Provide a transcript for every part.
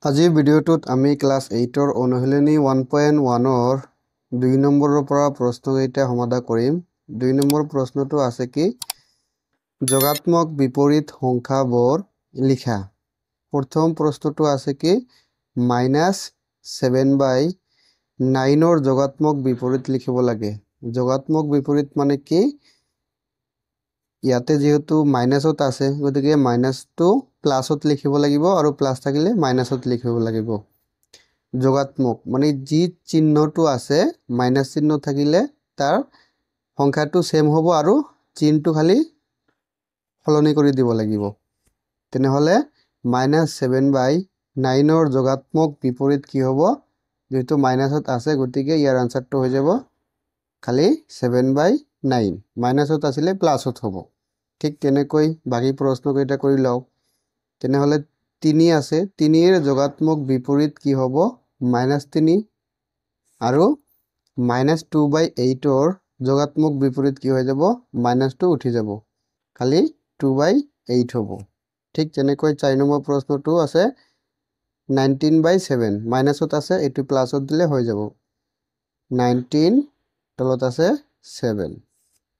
আজিৰ ভিডিঅ'টোত আমি ক্লাছ 8ৰ অনুশীলনী 1.1ৰ 2 নম্বৰৰ পৰা প্ৰশ্নকেইটা সমাধান কৰিম। 2 নম্বৰ প্ৰশ্নটো আছে কি যোগাত্মক বিপৰীত সংখ্যাবোৰ লিখা। প্ৰথম প্ৰশ্নটো আছে কি -7/9ৰ যোগাত্মক বিপৰীত লিখিব লাগে। যোগাত্মক বিপৰীত মানে কি ইয়াতে যেহেতু মাইনাসত আছে গতিকে মাইনাসটো প্লাসত লিখিব লাগিব আৰু প্লাস থাকিলে মাইনাসত লিখিব লাগিব। যোগাত্মক মানে যি চিহ্নটো আছে মাইনাস চিহ্ন থাকিলে তাৰ সংখ্যাটো সেম হ'ব আৰু চিহ্নটো খালি সলনি কৰি দিব লাগিব। তেনেহলে -7/9ৰ যোগাত্মক বিপৰীত কি হ'ব যেহেতু মাইনাসত আছে গতিকে ইয়াৰ আনসাৰটো হৈ যাব খালি 7/9 মাইনাসত আছিলে প্লাসত হ'ব। ঠিক তেনেকৈ বাকি প্ৰশ্নকেইটা কৰি লও। তেনেহলে 3 আছে 3ৰ যোগাত্মক বিপৰীত কি হ'ব -3 আৰু -2/8ৰ যোগাত্মক বিপৰীত কি হৈ যাব -2 উঠি যাব খালি 2/8 হ'ব। ঠিক তেনেকৈ 4 নম্বৰ প্ৰশ্নটো আছে 19/7 মাইনাসত আছে এটো প্লাসত দিলে হৈ যাব 19 তলত আছে 7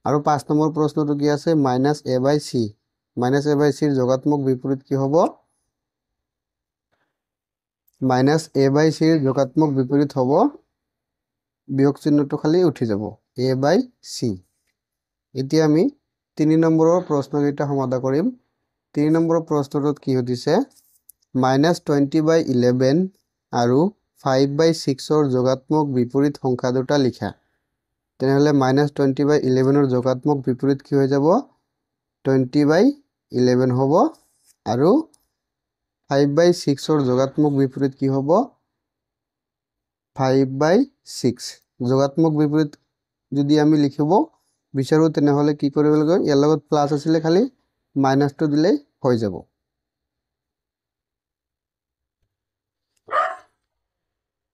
আৰু 5 নম্বৰ প্ৰশ্নটো কি আছে -a/c -a/cৰ যোগাত্মক বিপৰীত কি হ'ব -a/cৰ যোগাত্মক বিপৰীত হ'ব বিয়োগ চিহ্নটো খালি উঠি যাব a/c। এতিয়া আমি 3 নম্বৰৰ প্ৰশ্নকেইটা সমাধান কৰিম। 3 নম্বৰৰ প্ৰশ্নটোত কি হৈছে -20/11 আৰু 5/6ৰ যোগাত্মক বিপৰীত সংখ্যা দুটা লিখা। তেনেহলে -20/11ৰ যোগাত্মক বিপৰীত কি হৈ যাব 20/11 হ'ব আৰু 5/6ৰ যোগাত্মক বিপৰীত কি হ'ব 5/6। যোগাত্মক বিপৰীত যদি আমি লিখিব বিচাৰো তেনেহলে কি কৰিব লাগিব ইয়াৰ লগত প্লাস আছিলে খালি মাইনাসটো দিলে হৈ যাব।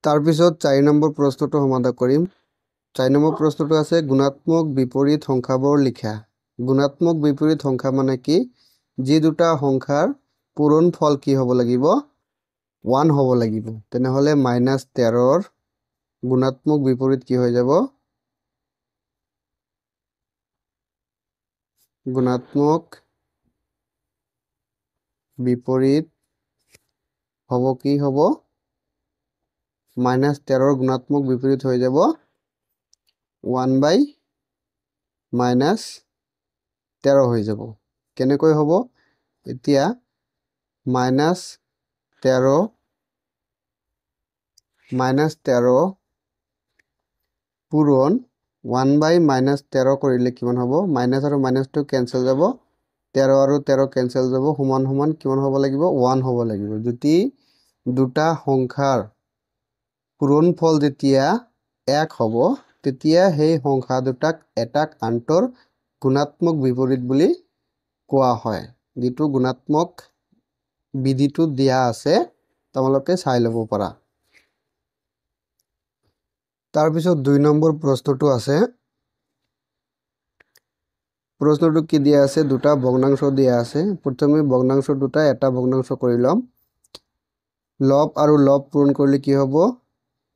তাৰ পিছত 4 নম্বৰ প্ৰশ্নটো সমাধান কৰিম। 4 নম্বৰ প্ৰশ্নটো আছে গুণাত্মক বিপৰীত সংখ্যাবোৰ লিখা। গুণাত্মক বিপৰীত সংখ্যা মানে কি যি দুটা সংখ্যাৰ পূৰণফল কি হ'ব লাগিব 1 হ'ব লাগিব। তেনেহলে -13ৰ গুণাত্মক বিপৰীত কি হৈ যাব গুণাত্মক বিপৰীত হ'ব কি হ'ব -13ৰ গুণাত্মক বিপৰীত হৈ যাব 1/-13 হৈ যাব। কেনেকৈ হ'ব এতিয়া -13 পূৰণ 1/-13 কৰিলে কিমান হ'ব মাইনাস আৰু মাইনাসটো কেনসেল যাব 13 আৰু 13 কেনসেল যাব সমান সমান কিমান হ'ব লাগিব 1 হ'ব লাগিব। যদি দুটা সংখ্যাৰ পূৰণফল যেতিয়া 1 হ'ব তেতিয়া সেই সংখ্যা দুটাক এটাক আনটোৰ গুণাত্মক বিপৰীত বুলি কোৱা হয়। যেটো গুণাত্মক বিধিটো দিয়া আছে তোমালোকে চাই ল'ব পাৰা। তাৰ পিছত 2 নম্বৰ প্ৰশ্নটো আছে। প্ৰশ্নটো কি দিয়া আছে দুটা ভগ্নাংশ দিয়া আছে। প্ৰথমে ভগ্নাংশ দুটা এটা ভগ্নাংশ কৰি লম। লব আৰু লব পূৰণ কৰিলে কি হ'ব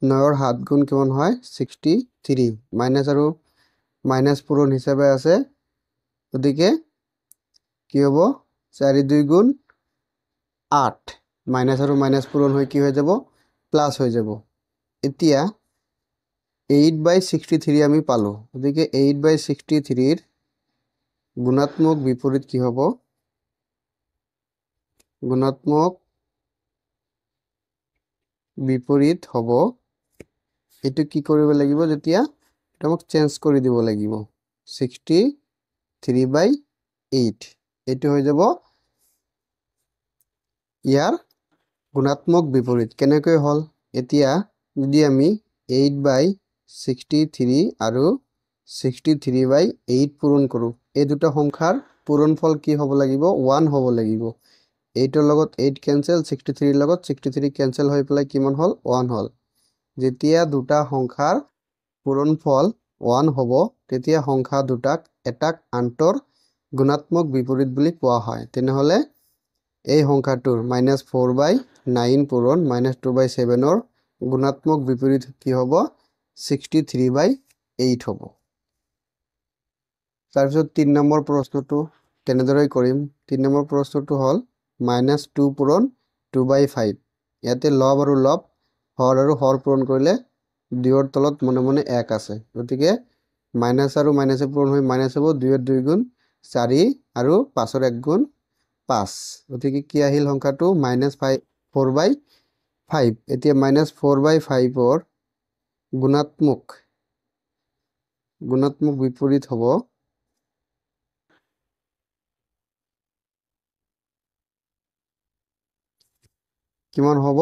9ৰ 7 গুণ কিমান হয় 63 মাইনাস আৰু মাইনাস পূৰণ হিচাপে আছে গতিকে কি হ'ব 4 2 গুণ 8 মাইনাস আৰু মাইনাস পূৰণ হৈ কি হৈ যাব প্লাস হৈ যাব। এতিয়া 8/63 আমি পালো গতিকে 8/63ৰ গুণাত্মক বিপৰীত কি হ'ব গুণাত্মক বিপৰীত হ'ব এটো কি কৰিব লাগিব যেতিয়া এটাক চেঞ্জ কৰি দিব লাগিব 63/8 এটো হৈ যাব ইয়াৰ গুণাত্মক বিপৰীত। কেনেকৈ হল এতিয়া যদি আমি 8/63 আৰু 63/8 পূৰণ কৰো এই দুটা সংখ্যাৰ পূৰণফল কি হ'ব লাগিব 1 হ'ব লাগিব। 8ৰ লগত 8 কেনসেল 63ৰ লগত 63 কেনসেল হৈ পেলাই কিমান হল 1 হল। যেতিয়া দুটা সংখ্যাৰ পূৰণফল 1 হ'ব তেতিয়া সংখ্যা দুটাক এটাক আনটোৰ গুণাত্মক বিপৰীত বুলি কোৱা হয়। তেনেহলে এই সংখ্যাটোৰ -4/9 পূৰণ -2/7 গুণাত্মক বিপৰীত কি হ'ব 63/8 হ'ব তাৰপিছত 3 নম্বৰ প্ৰশ্নটো তেনেদৰে কৰিম 3 নম্বৰ প্ৰশ্নটো হ'ল -2 পূৰণ 2/5 ইয়াতে লব আৰু লব হৰ আৰু হৰ পূৰণ কৰিলে 2 ৰ তলত মনে মনে 1 আছে গতিকে মাইনাস আৰু মাইনাসে পূৰণ হৈ মাইনাস হ'ব 2 ৰ 2 গুণ 4 আৰু 5 ৰ 1 গুণ 5 গতিকে কি আহিল সংখ্যাটো -4/5 এতিয়া -4/5 ৰ গুণাত্মক বিপৰীত হ'ব কিমান হ'ব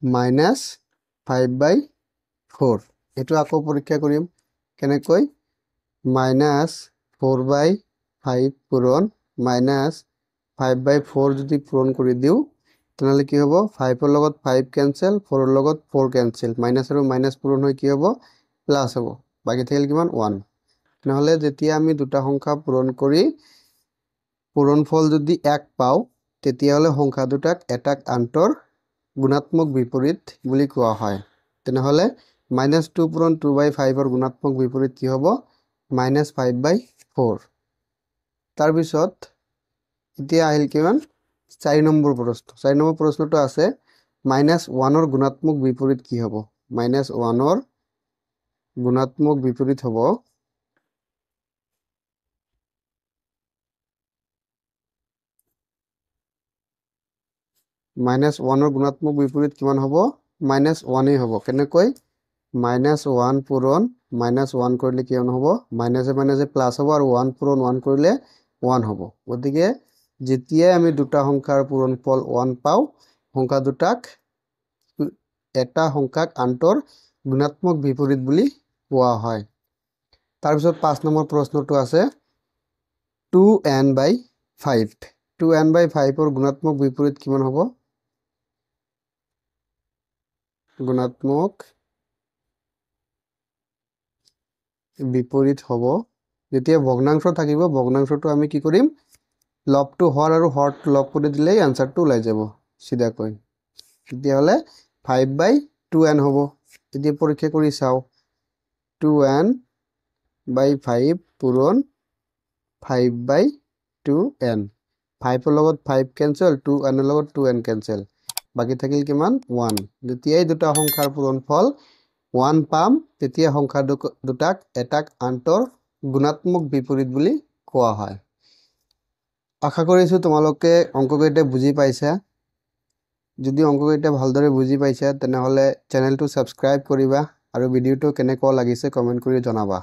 -5/4 এটো আকৌ পৰীক্ষা কৰিম কেনেকৈ -4/5 পূৰণ -5/4 যদি পূৰণ কৰি দিও তেনেহলে কি হ'ব 5 ৰ লগত 5 কেনসেল 4 ৰ লগত 4 কেনসেল মাইনাস আৰু মাইনাস পূৰণ হৈ কি হ'ব প্লাস হ'ব বাকি থাকিল কিমান 1 নহলে যেতিয়া আমি দুটা সংখ্যা পূৰণ কৰি পূৰণফল যদি 1 পাও তেতিয়া হলে সংখ্যা দুটাক এটাক আন্তৰ গুণাত্মক বিপৰীত বুলি কোৱা হয় তেনেহলে -2 পূৰণ 2/5 ৰ গুণাত্মক বিপৰীত কি হ'ব -5/4 তাৰ পিছত এতিয়া আহিল কিমান 4 নম্বৰ প্ৰশ্ন 4 নম্বৰ প্ৰশ্নটো আছে -1 ৰ গুণাত্মক বিপৰীত কি হ'ব -1 ৰ গুণাত্মক বিপৰীত হ'ব -1 ৰ গুণাত্মক বিপৰীত কিমান হ'ব -1 হ'ব কেনেকৈ -1 পূৰণ -1 কৰিলে কিমান হ'ব মাইনাসে মাইনাসে প্লাস হ'ব আৰু 1 পূৰণ 1 কৰিলে 1 হ'ব গতিকে যেতিয়াই আমি দুটা সংখ্যাৰ পূৰণফল 1 পাও সংখ্যা দুটাক এটা সংখ্যাক আন্তৰ গুণাত্মক বিপৰীত বুলি কোৱা হয় তাৰ পিছত 5 নম্বৰ প্ৰশ্নটো আছে 2n/5 2n/5 ৰ গুণাত্মক বিপৰীত কিমান হ'ব গুণাত্মক বিপৰীত হ'ব যেতিয়া ভগ্নাংশ থাকিব ভগ্নাংশটো আমি কি কৰিম লবটো হৰ আৰু হৰটো লব কৰি দিলে আনসাৰটো ওলাই যাব সিধাকৈ তেতিয়া হলে 5/2n হ'ব এতিয়া পৰীক্ষা কৰি চাও 2n/5 পূৰণ 5/2n 5 ৰ লগত 5 কেনসেল 2n ৰ লগত 2n কেনসেল বাকি থাকিল কিমান 1 যেতিয়াই দুটা সংখ্যাৰ পূৰণফল 1 পাম তেতিয়া সংখ্যা দুটাক এটাক আন্তৰ গুণাত্মক বিপৰীত বুলি কোৱা হয় আশা কৰিছো তোমালোকে অংককেইটা বুজি পাইছা যদি অংককেইটা ভালদৰে বুজি পাইছা তেনেহলে চেনেলটো সাবস্ক্ৰাইব কৰিবা আৰু ভিডিওটো কেনেকুৱা লাগিছে কমেন্ট কৰি জনাবা